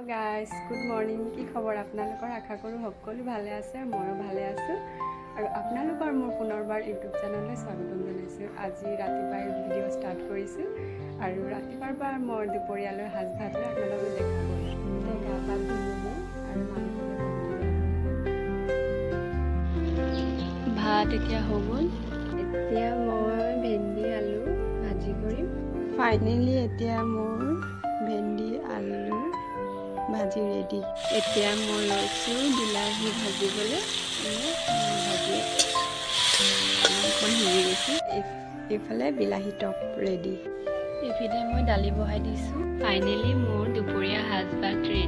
Guys good morning. কি খবৰ আপোনালোকৰ? আশা কৰোঁ সকলো ভালে আছে আৰু ময়ো ভালে আছোঁ। আৰু আপোনালোকৰ মোৰ পুনৰবাৰ ইউটিউব চেনেললৈ স্বাগতম জনাইছোঁ। আজি ৰাতিপুৱাই ভিডিঅ' ষ্টাৰ্ট কৰিছোঁ আৰু ৰাতিপুৱাৰ পৰা মই দুপৰীয়ালৈ সাজ ভাত লৈ আপোনালোকক দেখাব। গা পা ধুই আৰু ভাত এতিয়া হৈ গ'ল। এতিয়া মই ভেন্দি আলু ভাজি কৰিম। ফাইনেলি এতিয়া মোৰ ভেন্দি আলু ভাজি ৰেডি। এতিয়া মই লৈছোঁ বিলাহী ভাজিবলৈ। ভাজি অকণ সিজি গৈছে। এইফালে বিলাহী টপ ৰেডি। এইফালে মই দালি বহাই দিছোঁ। ফাইনেলি মোৰ দুপৰীয়া সাজ ভাত ৰেডি।